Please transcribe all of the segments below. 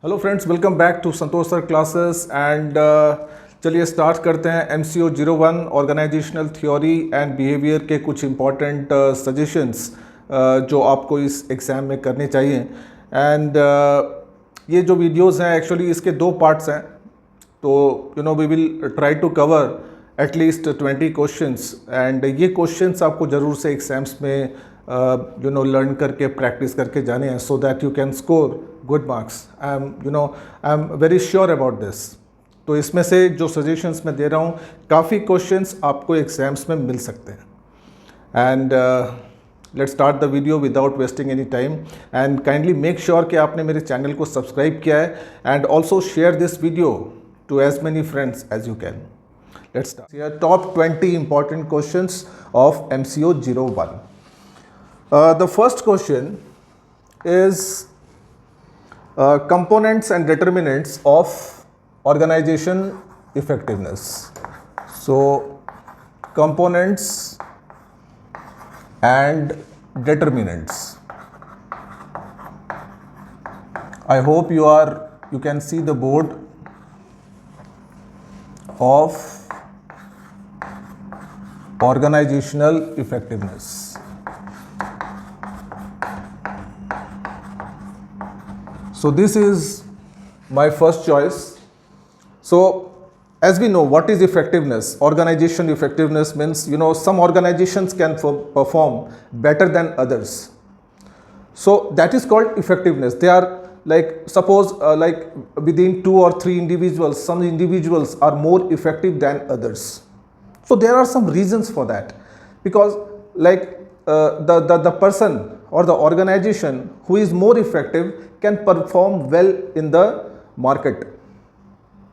Hello friends, welcome back to Santosh sir classes and चलिए start करते हैं MCO-01 organisational theory and behaviour के कुछ इम्पॉर्टेंट सजेशंस जो आपको इस एग्ज़ाम में करने चाहिए। एंड ये जो वीडियोस हैं एक्चुअली इसके दो पार्ट्स हैं, तो we will try to cover at least 20 questions and ये क्वेश्चंस आपको ज़रूर से एग्ज़ाम्स में लर्न करके प्रैक्टिस करके जाने हैं so that you can score good marks. I am very sure about this. तो इसमें से जो सजेशंस मैं दे रहा हूँ काफ़ी क्वेश्चंस आपको एग्जाम्स में मिल सकते हैं। And let's start the video without wasting any time and kindly make sure कि आपने मेरे चैनल को सब्सक्राइब किया है and also share this video to as many friends as you can. Let's start here top 20 important questions of MCO-01. The first question is components and determinants of organization effectiveness. So, components and determinants. I hope you can see the board of organizational effectiveness. So this is my first choice. So as we know, what is effectiveness? Organization effectiveness means, some organizations can perform better than others. So that is called effectiveness. They are like, suppose like within 2 or 3 individuals, some individuals are more effective than others. So there are some reasons for that, because like the person or the organization who is more effective can perform well in the market.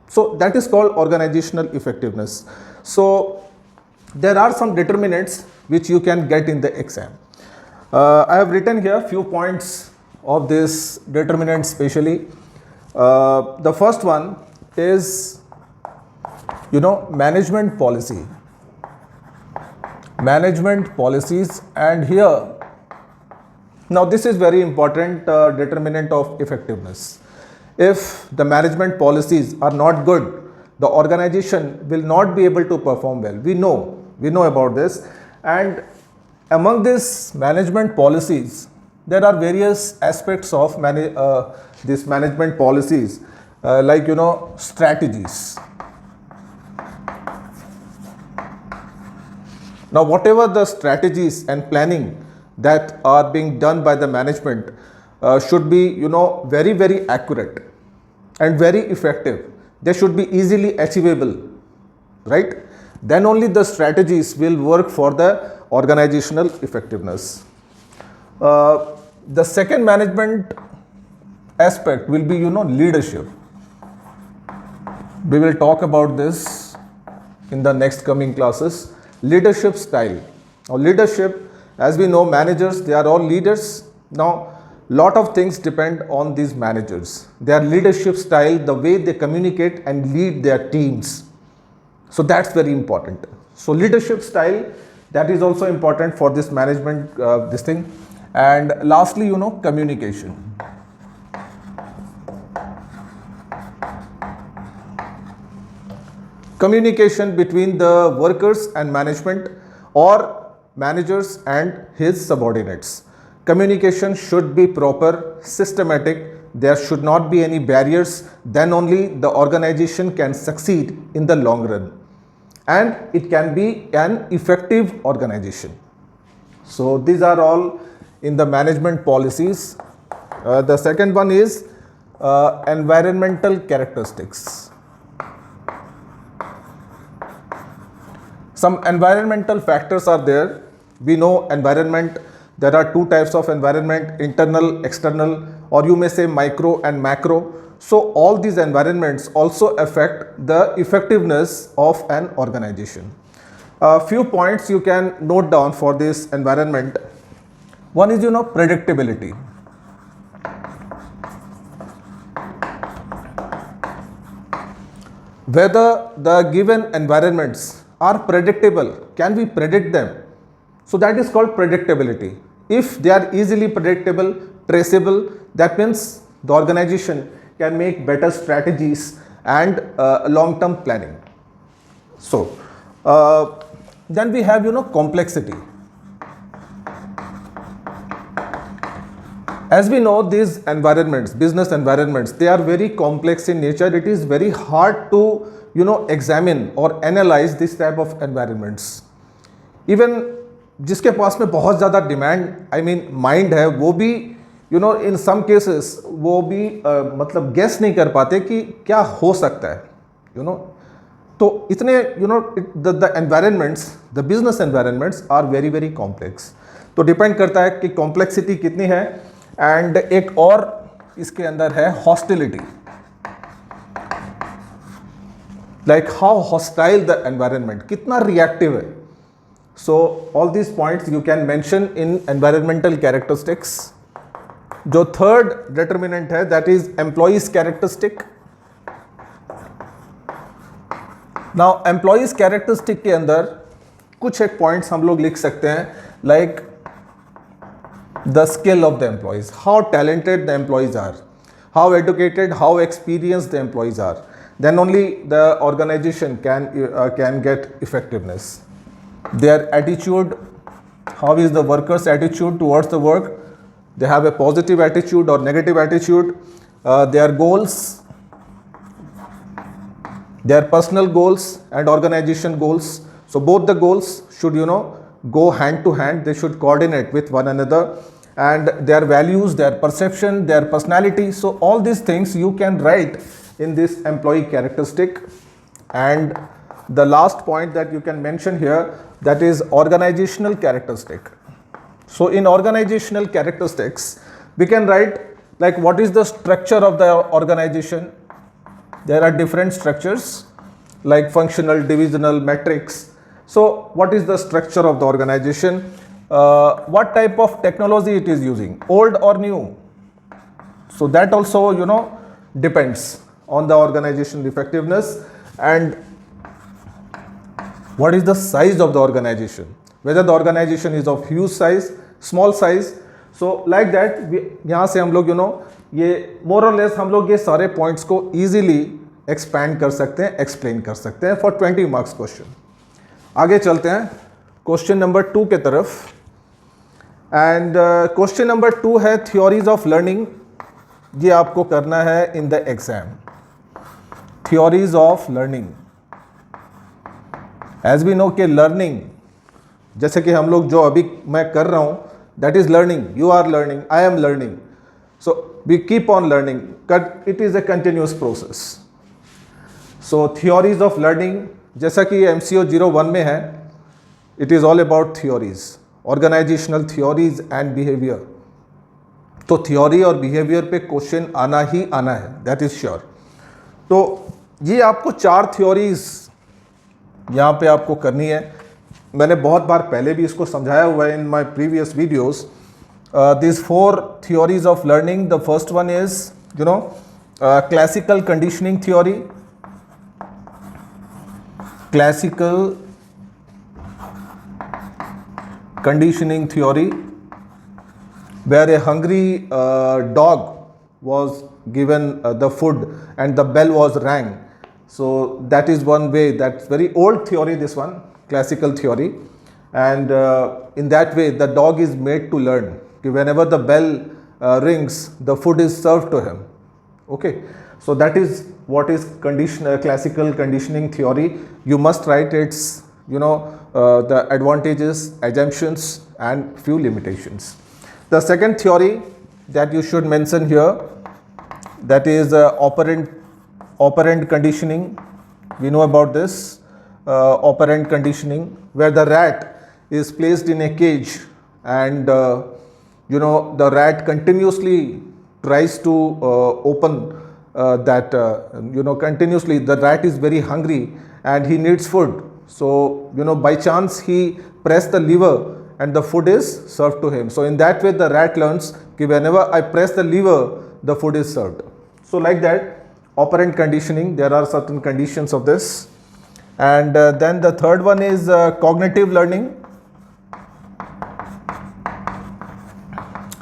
So that is called organizational effectiveness. So there are some determinants which you can get in the exam. I have written here few points of this determinant specially. The first one is management policy. Management policies, and here now this is very important determinant of effectiveness. If the management policies are not good, the organization will not be able to perform well. We know about this, and among these management policies there are various aspects of these management policies, like strategies. Now whatever the strategies and planning that are being done by the management should be very, very accurate and very effective. They should be easily achievable, right? Then only the strategies will work for the organizational effectiveness. The second management aspect will be leadership. We will talk about this in the next coming classes. Leadership style. Now leadership, as we know, managers, they are all leaders. Now lot of things depend on these managers, their leadership style, the way they communicate and lead their teams. So that's very important. So leadership style, that is also important for this management this thing. And lastly, communication. Communication between the workers and management, or managers and his subordinates. Communication should be proper, systematic. There should not be any barriers. Then only the organization can succeed in the long run, and it can be an effective organization. So these are all in the management policies. The second one is environmental characteristics. Some environmental factors are there. We know environment, there are two types of environment, internal, external, or you may say micro and macro. So all these environments also affect the effectiveness of an organization. A few points you can note down for this environment. One is predictability. Whether the given environments are predictable, can we predict them? So that is called predictability. If they are easily predictable, traceable, that means the organization can make better strategies and long-term planning. So then we have, complexity. As we know, these environments, business environments, they are very complex in nature. It is very hard to, examine or analyze this type of environments. Even जिसके पास में बहुत ज़्यादा demand mind है, वो भी इन some cases वो भी मतलब गेस नहीं कर पाते कि क्या हो सकता है, तो इतने the environments, the business environments are very very complex. तो डिपेंड करता है कि कॉम्प्लेक्सिटी कितनी है. एंड एक और इसके अंदर है hostility, like how hostile the environment, कितना रिएक्टिव है. So all this points you can mention in environmental characteristics. जो थर्ड डिटर्मिनेंट है that is employees characteristic. Now employees characteristic के अंदर कुछ एक पॉइंट्स हम लोग लिख सकते हैं, like the skill of the employees, how talented the employees are, how educated, how experienced the employees are. Then only the organization can get effectiveness. Their attitude, how is the workers' attitude towards the work? They have a positive attitude or negative attitude. Their goals, their personal goals and organization goals. So both the goals should go hand to hand. They should coordinate with one another. And their values, their perception, their personality. So all these things you can write in this employee characteristic. And the last point that you can mention here, that is organizational characteristic. So in organizational characteristics, we can write like what is the structure of the organization. There are different structures like functional, divisional, matrix. So what is the structure of the organization? What type of technology it is using, old or new? So that also depends on the organization effectiveness. And what is the size of the organization, whether the organization is of huge size, small size. So like that यहाँ से हम लोग ये more or less हम लोग ये सारे points को easily expand कर सकते हैं, explain कर सकते हैं for 20 marks question. आगे चलते हैं क्वेश्चन नंबर 2 के तरफ. एंड क्वेश्चन नंबर 2 है थ्योरीज ऑफ लर्निंग. ये आपको करना है in the exam. Theories of learning. As we know के लर्निंग, जैसे कि हम लोग जो अभी मैं कर रहा हूँ, that is learning. You are learning, I am learning. So we keep on learning. It is a continuous process. So theories of learning, जैसा कि MCO-01 में है, it is all about theories, organisational theories and behaviour. तो theory और behaviour पे question आना ही आना है, दैट इज श्योर. तो ये आपको 4 थ्योरीज यहाँ पे आपको करनी है. मैंने बहुत बार पहले भी इसको समझाया हुआ है in my previous videos. This 4 theories of learning. The first one is classical conditioning theory. Classical conditioning theory, where a hungry dog was given the food and the bell was rang. So that is one way. That's very old theory, this one, classical theory. And in that way the dog is made to learn. Whenever the bell rings, the food is served to him. Okay. So that is what is classical conditioning theory. You must write its the advantages, assumptions and few limitations. The second theory that you should mention here, that is operant conditioning. We know about this operant conditioning, where the rat is placed in a cage and the rat continuously tries to open continuously. The rat is very hungry and he needs food. So by chance he press the lever and the food is served to him. So in that way the rat learns that whenever I press the lever, the food is served. So like that, operant conditioning, there are certain conditions of this. And then the third one is cognitive learning.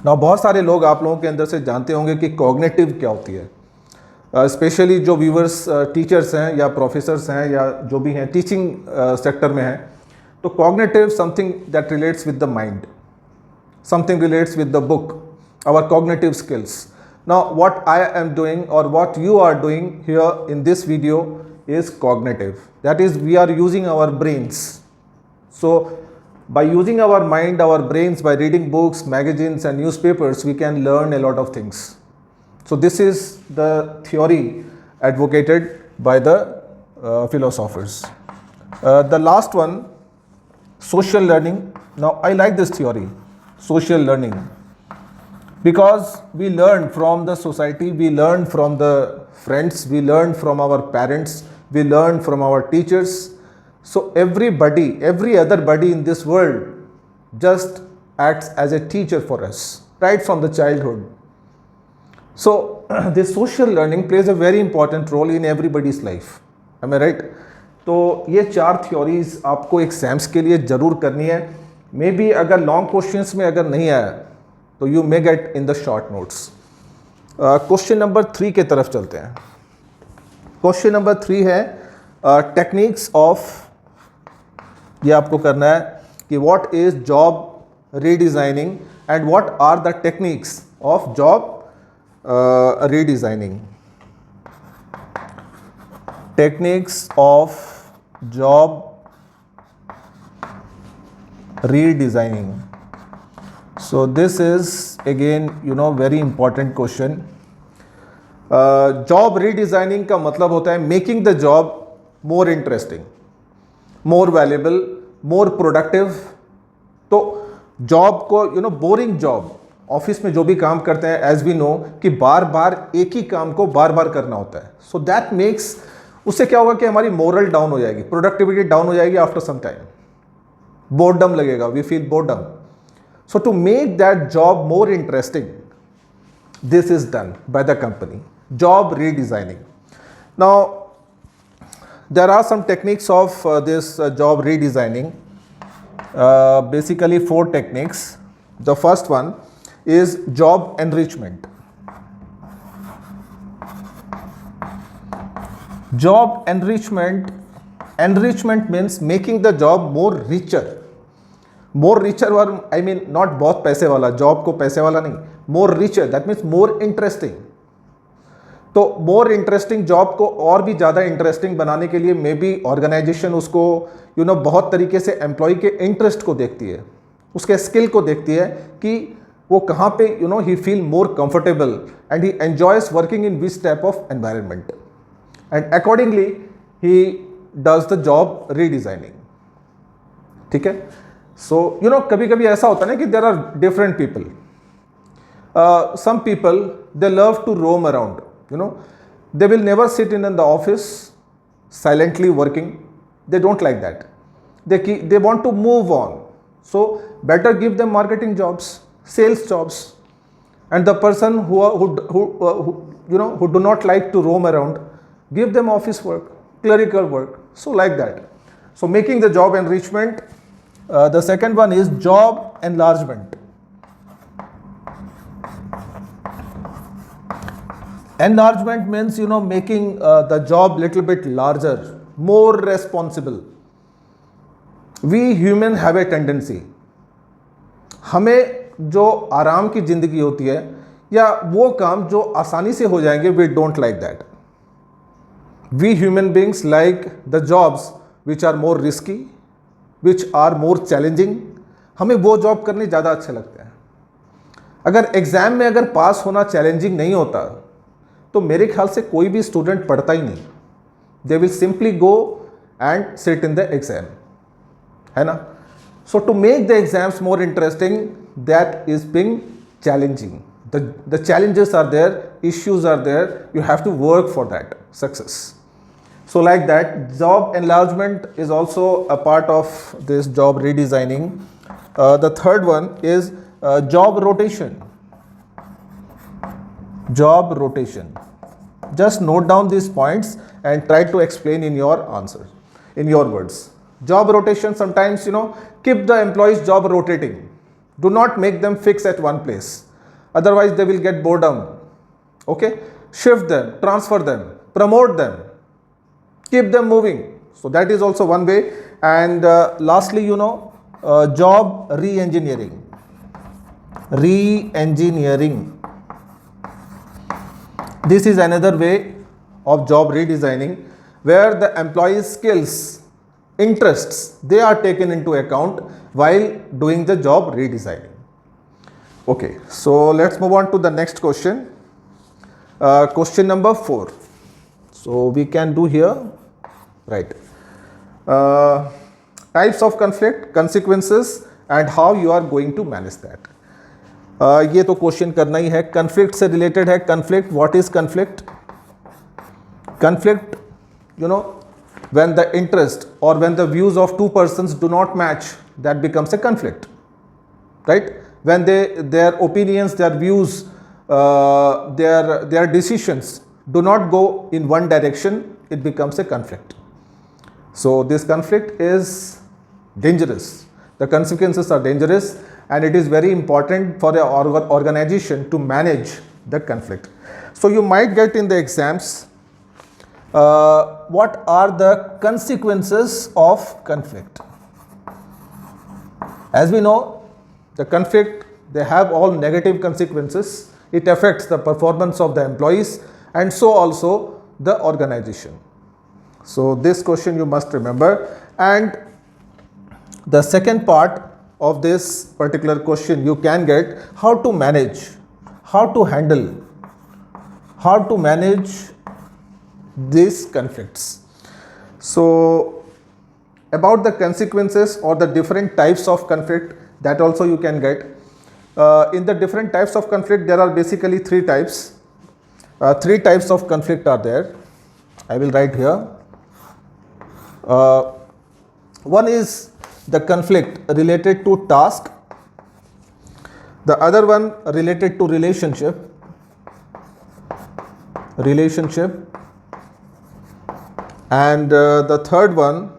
Now बहुत सारे लोग आप लोगों के अंदर से जानते होंगे कि cognitive क्या होती है. स्पेशली जो व्यूवर्स टीचर्स हैं या प्रोफेसर्स हैं या जो भी हैं टीचिंग सेक्टर में हैं, तो cognitive something that relates with the mind, something relates with the book, our cognitive skills. Now what I am doing or what you are doing here in this video is cognitive, that is we are using our brains. So by using our mind, our brains, by reading books, magazines and newspapers, we can learn a lot of things. So this is the theory advocated by the philosophers. The last one, social learning. Now I like this theory, social learning, because we learn from the society, we learn from the friends, we learn from our parents, we learn from our teachers. So everybody, every other body in this world just acts as a teacher for us right from the childhood. So this social learning plays a very important role in everybody's life. Am I right? तो ये 4 theories आपको exams के लिए ज़रूर करनी है. May be अगर long questions में अगर नहीं आया तो you may get in the short notes. Question number 3 के तरफ चलते हैं. क्वेश्चन नंबर 3 है टेक्निक्स ऑफ, ये आपको करना है कि what is job redesigning and what are the techniques of job redesigning. Techniques of job redesigning. So this is again very important question. Job redesigning का मतलब होता है making the job more interesting, more valuable, more productive. तो job को boring job, office में जो भी काम करते हैं एज वी नो कि बार बार एक ही काम को बार बार करना होता है. सो दैट मेक्स, उससे क्या होगा कि हमारी मोरल डाउन हो जाएगी, प्रोडक्टिविटी डाउन हो जाएगी आफ्टर सम टाइम. बोर्डम लगेगा, we feel boredom. So to make that job more interesting, this is done by the company, job redesigning. Now there are some techniques of this job redesigning. Basically 4 techniques. The first one is job enrichment. Job enrichment, enrichment means making the job more richer. More richer, or I mean not बहुत पैसे वाला, job को पैसे वाला नहीं, more richer, that means more interesting. तो more interesting job को और भी ज़्यादा इंटरेस्टिंग बनाने के लिए मे बी ऑर्गेनाइजेशन उसको बहुत तरीके से एम्प्लॉय के इंटरेस्ट को देखती है, उसके स्किल को देखती है कि वो कहाँ पे he feel more comfortable and he enjoys working in which type of environment, and accordingly he does the job redesigning. ठीक है. So कभी कभी ऐसा होता है ना कि there are different people. Some people they love to roam around. They will never sit in the office silently working. They don't like that. They want to move on. So better give them marketing jobs, sales jobs, and the person who do not like to roam around, give them office work, clerical work. So like that. So making the job enrichment. The second one is job enlargement. Enlargement means making the job little bit larger, more responsible. We human have a tendency, हमें जो आराम की ज़िंदगी होती है या वो काम जो आसानी से हो जाएंगे, we don't like that. We human beings like the jobs which are more risky, which are more challenging. हमें वो जॉब करने ज़्यादा अच्छे लगते हैं. अगर एग्ज़ाम में अगर पास होना चैलेंजिंग नहीं होता तो मेरे ख्याल से कोई भी स्टूडेंट पढ़ता ही नहीं. They will simply go and sit in the exam, है ना. So to make the exams more interesting, that is being challenging. The challenges are there, issues are there, you have to work for that success. So like that, job enlargement is also a part of this job redesigning. The third one is job rotation. Job rotation. Just note down these points and try to explain in your answer, in your words. Job rotation, sometimes keep the employees job rotating. Do not make them fix at one place, otherwise they will get boredom. Okay, shift them, transfer them, promote them, keep them moving. So that is also one way. And lastly, job re-engineering. Re-engineering. This is another way of job redesigning, where the employee's skills, interests, they are taken into account while doing the job redesigning. Okay, so let's move on to the next question. Question number 4. So we can do here, right? Types of conflict, consequences, and how you are going to manage that. ये तो question करना ही है, conflict से related है. conflict, what is conflict? Conflict, when the interest or when the views of two persons do not match, that becomes a conflict, right? When their opinions, their views, their decisions do not go in one direction, it becomes a conflict. So this conflict is dangerous. The consequences are dangerous, and it is very important for an organization to manage the conflict. So you might get in the exams, what are the consequences of conflict? As we know, the conflict, they have all negative consequences. It affects the performance of the employees and so also the organization. So this question you must remember. And the second part of this particular question you can get, how to manage, how to handle, how to manage these conflicts. So about the consequences or the different types of conflict, that also you can get. In the different types of conflict, there are basically 3 types. 3 types of conflict are there. I will write here. One is the conflict related to task. The other one related to relationship. And the third one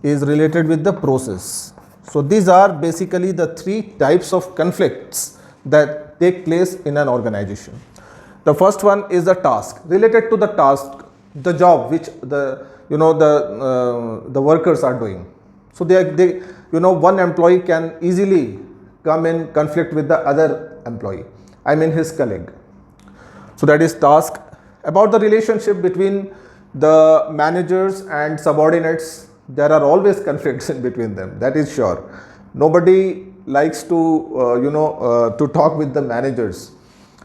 is related with the process. So these are basically the 3 types of conflicts that take place in an organization. The first one is the task, related to the task, the job which the workers are doing. So they one employee can easily come in conflict with the other employee, I mean his colleague. So that is task. About the relationship between the managers and subordinates, there are always conflicts in between them, that is sure. Nobody likes to talk with the managers.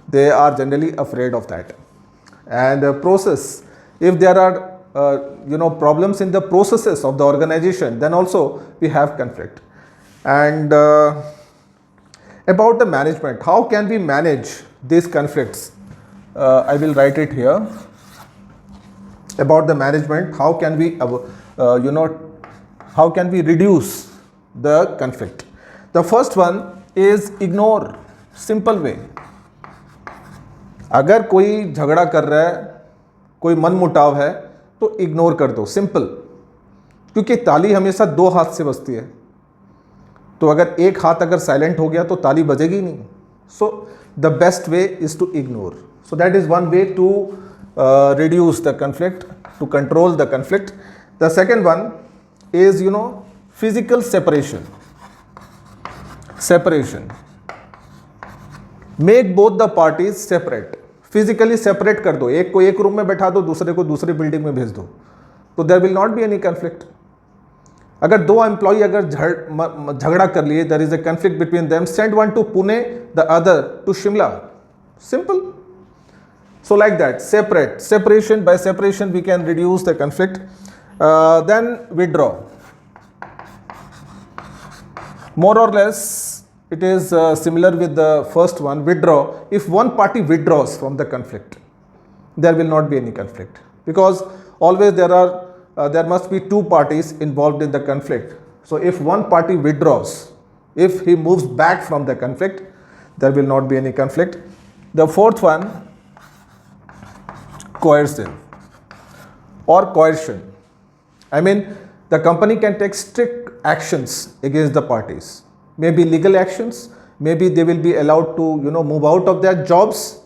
They are generally afraid of that. And process, if there are problems in the processes of the organization, then also we have conflict. And about the management, how can we manage these conflicts? I will write it here. About the management, how can we reduce the conflict? The first one is ignore. Simple way. अगर कोई झगड़ा कर रहा है, कोई मनमुटाव है, तो इग्नोर कर दो. सिंपल. क्योंकि ताली हमेशा 2 हाथ से बजती है. तो अगर एक हाथ अगर साइलेंट हो गया तो ताली बजेगी नहीं. So the best way is to ignore. So that is one way to reduce the conflict, to control the conflict. The second one is physical separation. Make both the parties separate. Physically separate कर दो. एक को एक room में बैठा दो, दूसरे को दूसरी बिल्डिंग में भेज दो, तो there will not be any conflict. अगर 2 एम्प्लॉई अगर झगड़ा कर लिए, there is a conflict between them, send one to Pune, the other to Shimla. Simple. So like that, separation. By separation we can reduce the conflict. Then withdraw. More or less it is similar with the first one, withdraw. If one party withdraws from the conflict, there will not be any conflict, because always there must be 2 parties involved in the conflict. So if one party withdraws, if he moves back from the conflict, there will not be any conflict. The fourth one, coercion or coercion. I mean, the company can take strict actions against the parties. Maybe legal actions, maybe they will be allowed to move out of their jobs,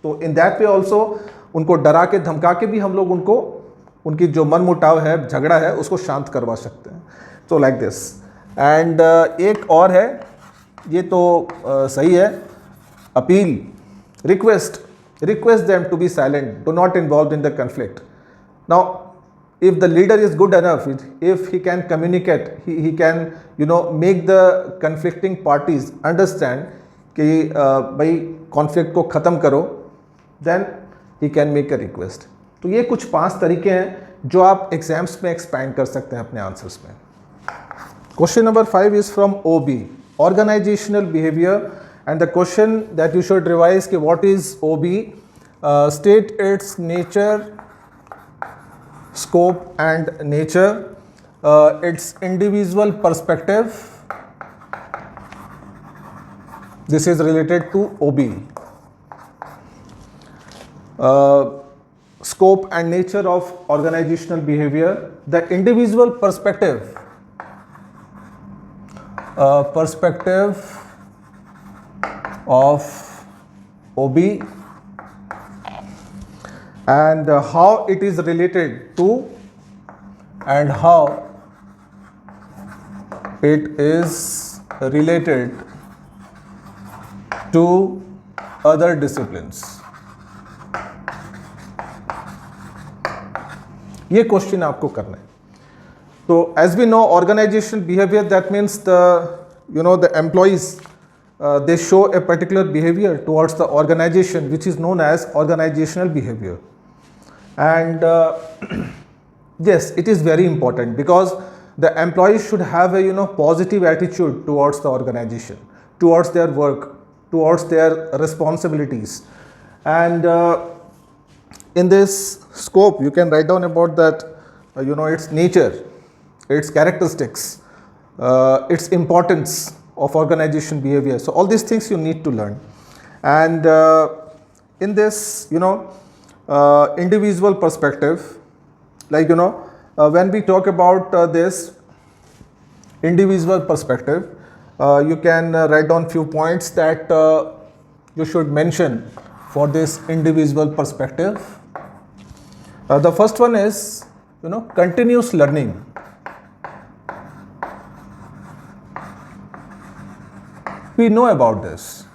तो in that way also उनको डरा के धमका के भी हम लोग उनको उनकी जो मन मुटाव है, झगड़ा है, उसको शांत करवा सकते हैं. तो लाइक दिस. एंड एक और है, ये तो सही है, appeal, request them to be silent, do not involved in the conflict. Now if the leader is good enough, if he can communicate, he can make the conflicting parties understand कि भाई conflict को ख़त्म करो, then he can make a request. तो ये कुछ 5 तरीके हैं जो आप एग्जाम्स में एक्सपैंड कर सकते हैं अपने आंसर्स में. Question number 5 is from OB, organisational behaviour. And the question that you should revise कि what is OB, state its nature, scope and nature, its individual perspective. This is related to OB. Scope and nature of organizational behavior. The individual perspective. Perspective of OB and how it is related to other disciplines. ये question आपको करना है. तो as we know, organizational behavior, that means the employees they show a particular behavior towards the organization, which is known as organizational behavior. And yes, it is very important because the employees should have a positive attitude towards the organization, towards their work, towards their responsibilities. And in this scope you can write down about that its nature, its characteristics, its importance of organization behavior. So all these things you need to learn. And in this individual perspective, like when we talk about this individual perspective, you can write down few points that you should mention for this individual perspective. The first one is continuous learning. We know about this.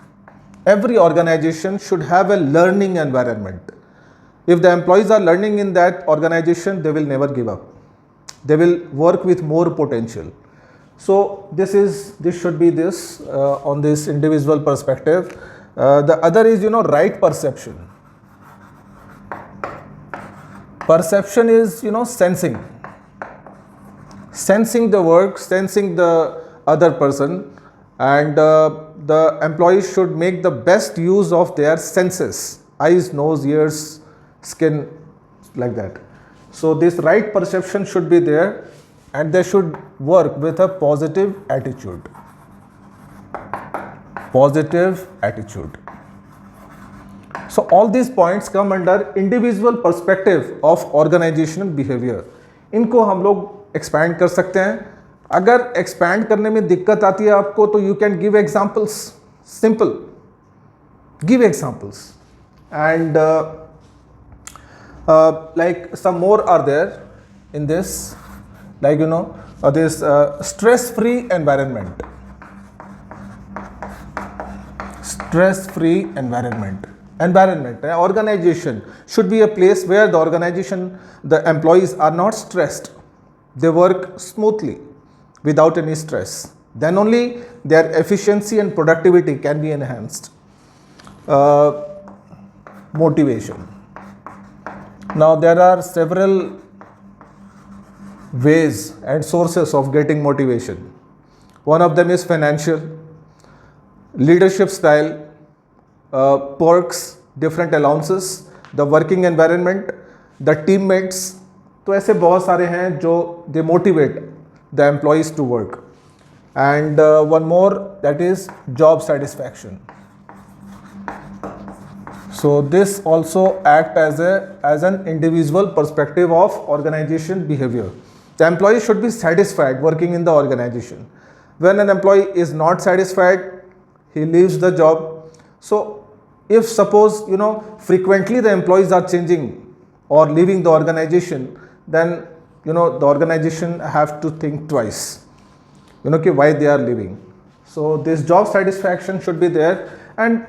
Every organization should have a learning environment. If the employees are learning in that organization, they will never give up. They will work with more potential. So this should be this on this individual perspective. The other is right perception. Perception is sensing the work, sensing the other person. And the employees should make the best use of their senses, eyes, nose, ears, skin, like that. So this right perception should be there, and they should work with a positive attitude. Positive attitude. So all these points come under individual perspective of organizational behavior. इनको हम लोग expand कर सकते हैं. अगर expand करने में दिक्कत आती है आपको, तो you can give examples, simple, give examples. And like some more are there in this, like this stress free environment. Stress free environment, organization should be a place where the organization, the employees are not stressed. They work smoothly without any stress. Then only their efficiency and productivity can be enhanced. Motivation. Now there are several ways and sources of getting motivation. One of them is financial, leadership style, perks, different allowances, the working environment, the teammates. तो ऐसे बहुत सारे हैं जो they motivate the employees to work. And one more, that is job satisfaction. So this also act as an individual perspective of organization behavior. The employee should be satisfied working in the organization. When an employee is not satisfied, he leaves the job. So if suppose frequently the employees are changing or leaving the organization, then the organization have to think twice, why they are leaving. So this job satisfaction should be there, and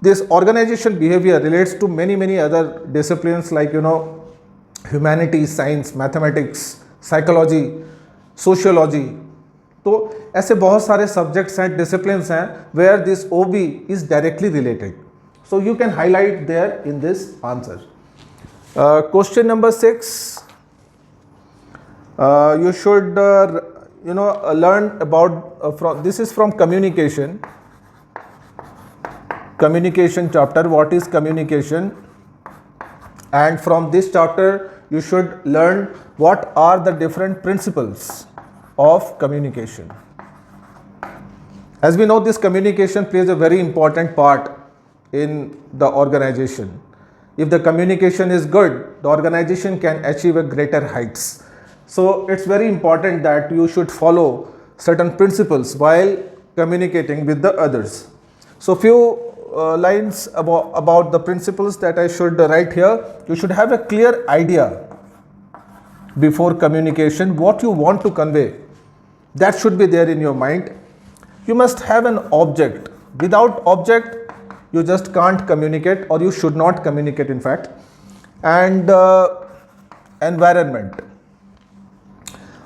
this organization behavior relates to many other disciplines like humanities, science, mathematics, psychology, sociology. तो ऐसे बहुत सारे subjects and disciplines हैं where this OB is directly related. So you can highlight there in this answer. Question number 6. You should learn about this is from communication chapter. What is communication? And from this chapter you should learn what are the different principles of communication. As we know, this communication plays a very important part in the organization. If the communication is good, the organization can achieve a greater heights. So it's very important that you should follow certain principles while communicating with the others. So few lines about the principles that I should write here. You should have a clear idea before communication, what you want to convey. That should be there in your mind. You must have an object. Without object, you just can't communicate, or you should not communicate in fact. And environment.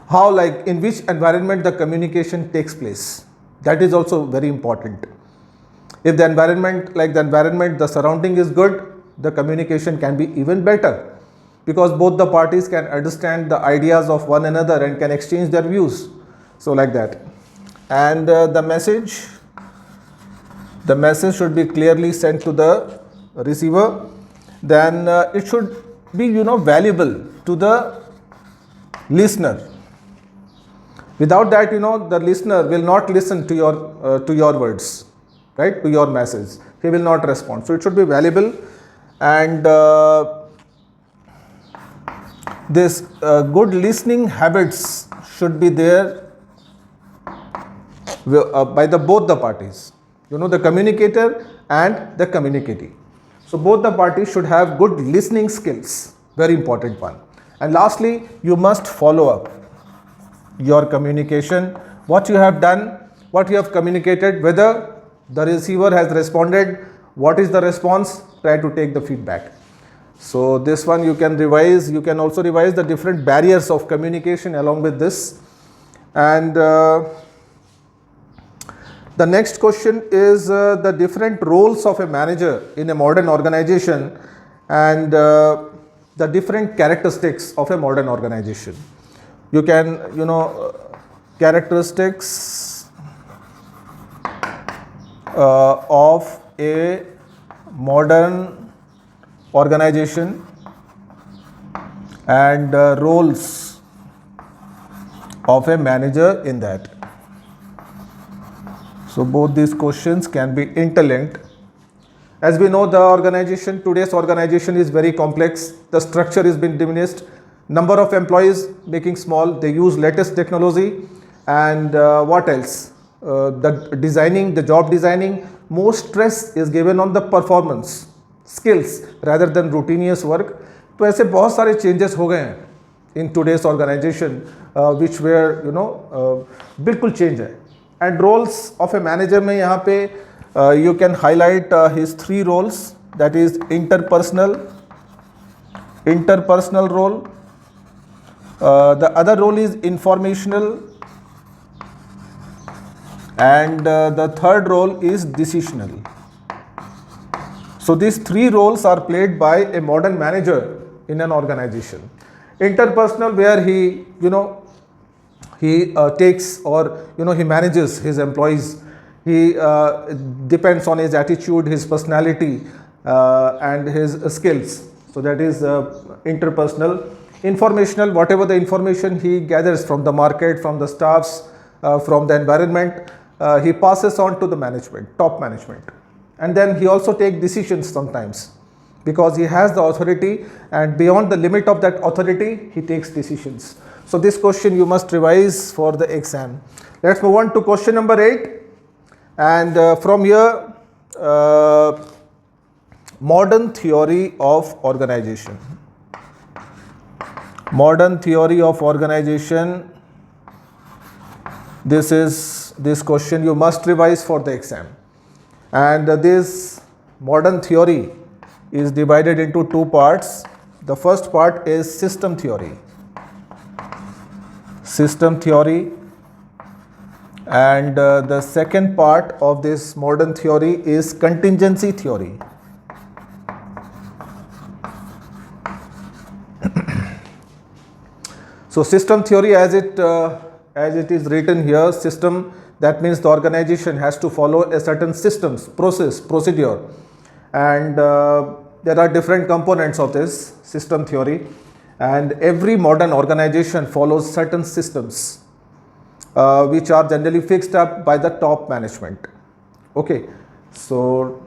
How, like in which environment the communication takes place. That is also very important. If the environment, the surrounding is good, the communication can be even better, because both the parties can understand the ideas of one another and can exchange their views. So like that. And the message should be clearly sent to the receiver. Then it should be valuable to the listener. Without that, the listener will not listen to your words, right, to your message. He will not respond. So it should be valuable, and this good listening habits should be there by both the parties. The communicator and the communicatee. So both the parties should have good listening skills. Very important one. And lastly, you must follow up your communication, what you have done, what you have communicated, whether the receiver has responded, what is the response, try to take the feedback. So this one you can revise. You can also revise the different barriers of communication along with this. And the next question is the different roles of a manager in a modern organization, and the different characteristics of a modern organization. You can, characteristics of a modern organization and roles of a manager in that. So both these questions can be interlinked. As we know, today's organization is very complex. The structure has been diminished. Number of employees making small. They use latest technology. And what else? The job designing, more stress is given on the performance skills rather than routinious work. तो ऐसे बहुत सारे changes हो गए हैं in today's organization, which were बिल्कुल change है. And roles of a manager में यहाँ पे you can highlight his 3 roles, that is interpersonal role. The other role is informational, and the third role is decisional. So these 3 roles are played by a modern manager in an organization. Interpersonal, where he takes, or he manages his employees. He depends on his attitude, his personality, and his skills. So that is interpersonal. Informational, whatever the information he gathers from the market, from the staffs, from the environment, he passes on to the management, top management. And then he also takes decisions sometimes, because he has the authority, and beyond the limit of that authority, he takes decisions. So this question you must revise for the exam. Let's move on to question number 8. And from here, modern theory of organization. Modern theory of organization. This question you must revise for the exam. And this modern theory is divided into two parts. The first part is system theory. System theory. And the second part of this modern theory is contingency theory. So system theory, as it is written here, system, that means the organization has to follow a certain systems, procedure, and there are different components of this system theory, and every modern organization follows certain systems which are generally fixed up by the top management. Okay, so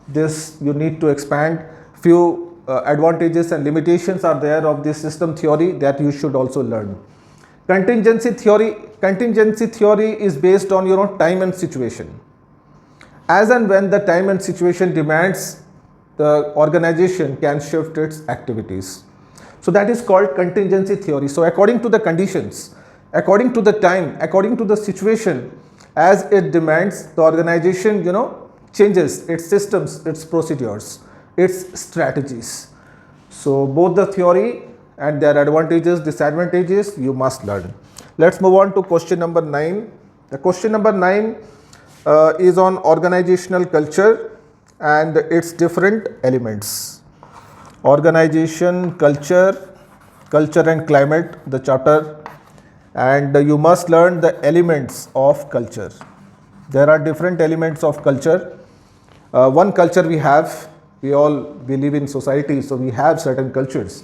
this you need to expand. Few advantages and limitations are there of this system theory that you should also learn. Contingency theory is based on time and situation. As and when the time and situation demands, the organization can shift its activities. So that is called contingency theory. So according to the conditions, according to the time, according to the situation, as it demands, the organization changes its systems, its procedures, its strategies. So both the theory and their advantages, disadvantages you must learn. Let's move on to question number 9. The question number 9 is on organizational culture and its different elements. Organization, culture and climate, the chapter, and you must learn the elements of culture. There are different elements of culture. One culture we have. We live in society, so we have certain cultures,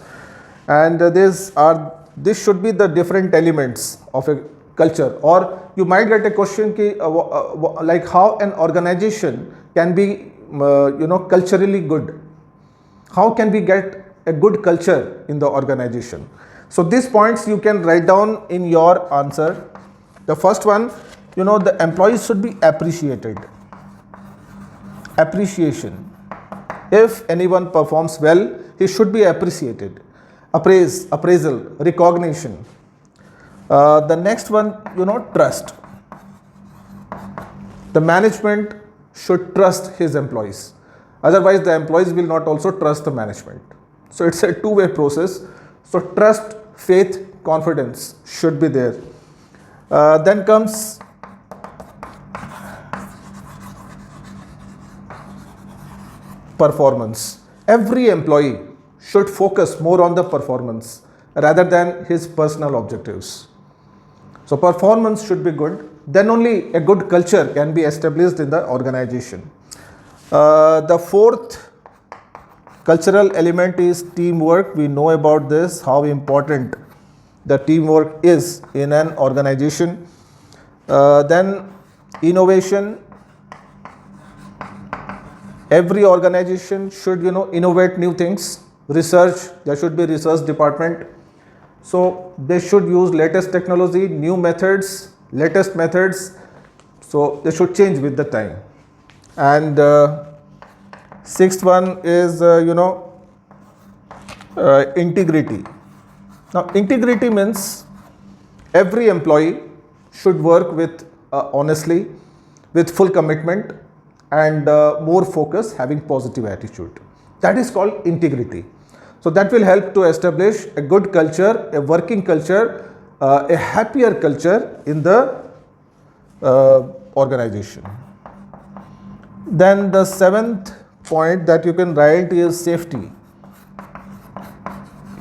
and this should be the different elements of a culture. Or you might get a question like how an organization can be culturally good. How can we get a good culture in the organization? So these points you can write down in your answer. The first one, the employees should be appreciated. Appreciation. If anyone performs well, he should be appreciated. Appraisal, recognition. The next one, trust. The management should trust his employees. Otherwise, the employees will not also trust the management. So it's a two-way process. So trust, faith, confidence should be there. Then comes performance. Every employee should focus more on the performance rather than his personal objectives. So performance should be good. Then only a good culture can be established in the organization. The fourth cultural element is teamwork. We know about this, how important the teamwork is in an organization. Then innovation. Every organization should innovate new things. Research, there should be research department. So they should use latest technology, new methods, latest methods. So they should change with the time. And sixth one is integrity. Now integrity means every employee should work with honestly, with full commitment, and more focus, having positive attitude. That is called integrity. So that will help to establish a good culture, a working culture, a happier culture in the organization. Then the seventh point that you can write is safety.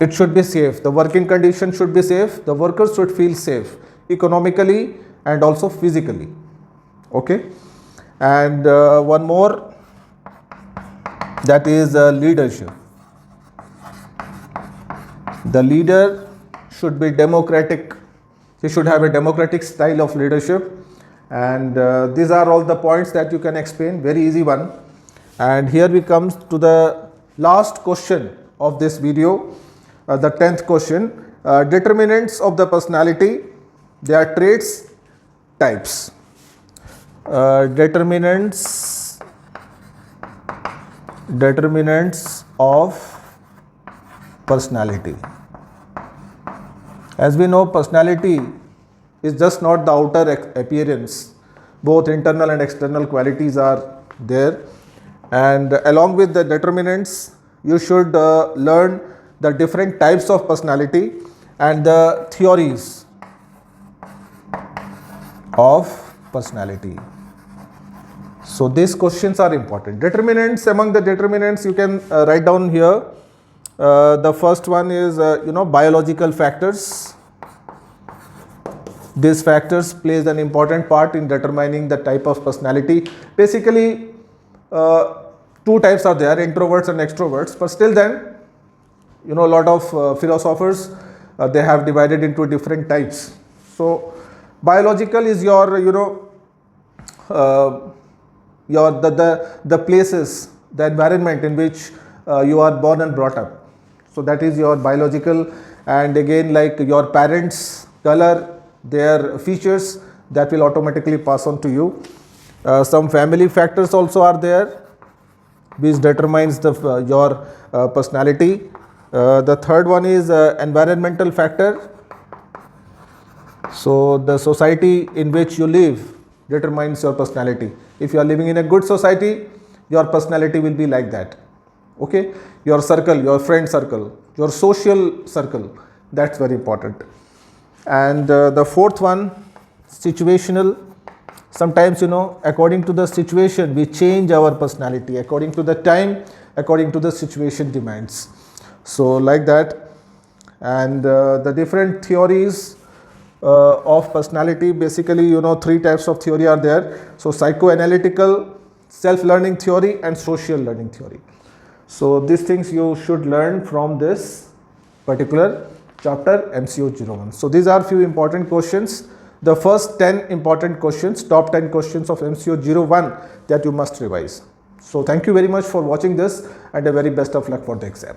It should be safe. The working condition should be safe. The workers should feel safe economically and also physically. Okay. And one more, that is leadership. The leader should be democratic. He should have a democratic style of leadership. And these are all the points that you can explain. Very easy one. And here we come to the last question of this video, the 10th question. Determinants of the personality. They are traits, types. Determinants determinants of personality. As we know, personality is just not the outer appearance. Both internal and external qualities are there, and along with the determinants, you should learn the different types of personality and the theories of personality. So these questions are important. Determinants, among the determinants you can write down here. The first one is biological factors. These factors plays an important part in determining the type of personality. Basically, two types are there, introverts and extroverts, but still then, a lot of philosophers, they have divided into different types. So biological is your, the places, the environment in which you are born and brought up. So that is your biological, and again, like your parents' color, their features, that will automatically pass on to you. Some family factors also are there, which determines your personality. The third one is environmental factor. So the society in which you live determines your personality. If you are living in a good society, your personality will be like that. Okay, your circle, your friend circle, your social circle, that's very important. And the fourth one, situational. Sometimes, according to the situation, we change our personality according to the time, according to the situation demands. So like that. And the different theories of personality, basically, three types of theory are there. So psychoanalytical, self-learning theory, and social learning theory. So these things you should learn from this particular chapter, MCO-01. So these are few important questions. The first 10 important questions, top 10 questions of MCO-01 that you must revise. So thank you very much for watching this, and a very best of luck for the exam.